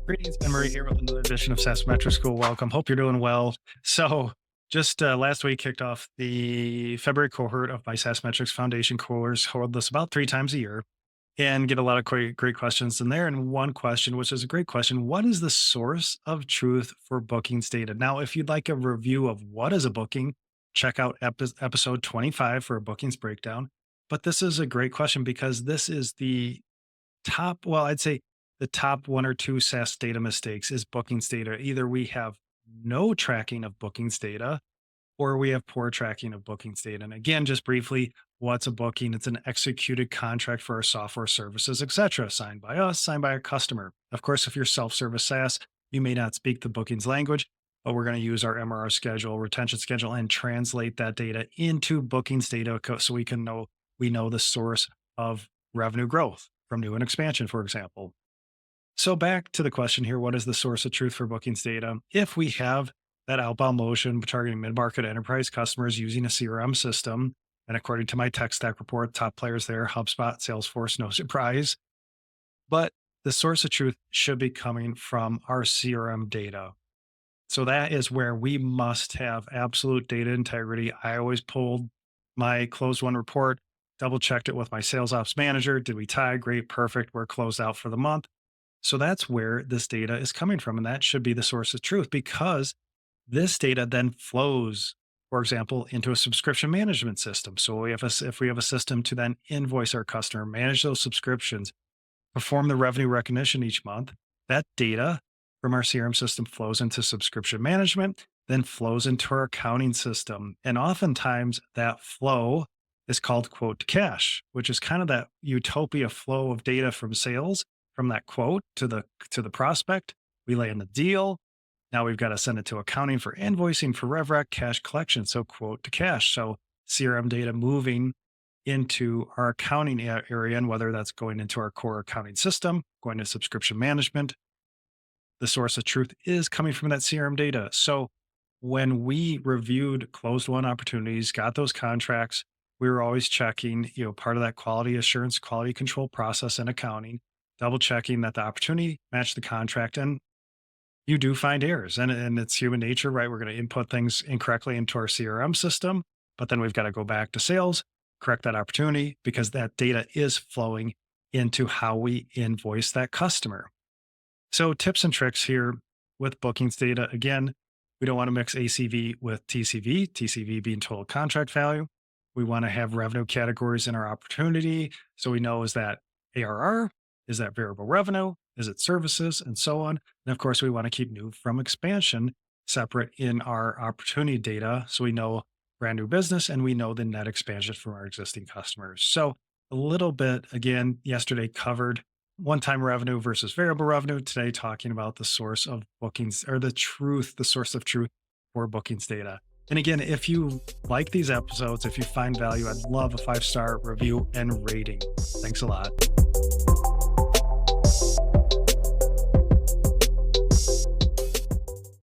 Greetings, Marie here with another edition of SaaS Metrics School. Welcome. Hope you're doing well. Just last week kicked off the February cohort of my SaaS Metrics Foundation course. Hold this about 3 times a year and get a lot of great questions in there. And one question, which is a great question: what is the source of truth for bookings data? Now, if you'd like a review of what is a booking, check out episode 25 for a bookings breakdown. But this is a great question because this is the top, well, I'd say the top one or two SaaS data mistakes is bookings data. Either we have no tracking of bookings data or we have poor tracking of bookings data. And again, just briefly, what's a booking? It's an executed contract for our software services, etc., signed by us, signed by our customer. Of course, if you're self-service SaaS, you may not speak the bookings language, but we're going to use our MRR schedule, retention schedule, and translate that data into bookings data so we know the source of revenue growth from new and expansion, for example. So back to the question here, what is the source of truth for bookings data? If we have that outbound motion targeting mid-market enterprise customers using a CRM system, and according to my tech stack report, top players there, HubSpot, Salesforce, no surprise. But the source of truth should be coming from our CRM data. So that is where we must have absolute data integrity. I always pulled my closed one report, double checked it with my sales ops manager. Did we tie? Great, perfect. We're closed out for the month. So that's where this data is coming from. And that should be the source of truth because this data then flows, for example, into a subscription management system. So if we have a system to then invoice our customer, manage those subscriptions, perform the revenue recognition each month, that data from our CRM system flows into subscription management, then flows into our accounting system. And oftentimes that flow is called quote to cash, which is kind of that utopia flow of data from sales, from that quote to the prospect. We land the deal. Now we've got to send it to accounting for invoicing, for rev rec, cash collection. So quote to cash. So CRM data moving into our accounting area, and whether that's going into our core accounting system, going to subscription management, the source of truth is coming from that CRM data. So when we reviewed closed won opportunities, got those contracts, we were always checking, part of that quality assurance, quality control process in accounting, double checking that the opportunity matched the contract. And you do find errors, and it's human nature, right? We're going to input things incorrectly into our CRM system, but then we've got to go back to sales, correct that opportunity because that data is flowing into how we invoice that customer. So tips and tricks here with bookings data. Again, we don't want to mix ACV with TCV being total contract value. We want to have revenue categories in our opportunity. So we know, is that ARR? Is that variable revenue? Is it services? And so on. And of course, we want to keep new from expansion separate in our opportunity data. So we know brand new business and we know the net expansion from our existing customers. So a little bit, again, yesterday covered one-time revenue versus variable revenue. Today, talking about the source of bookings, or the source of truth for bookings data. And again, if you like these episodes, if you find value, I'd love a 5-star review and rating. Thanks a lot.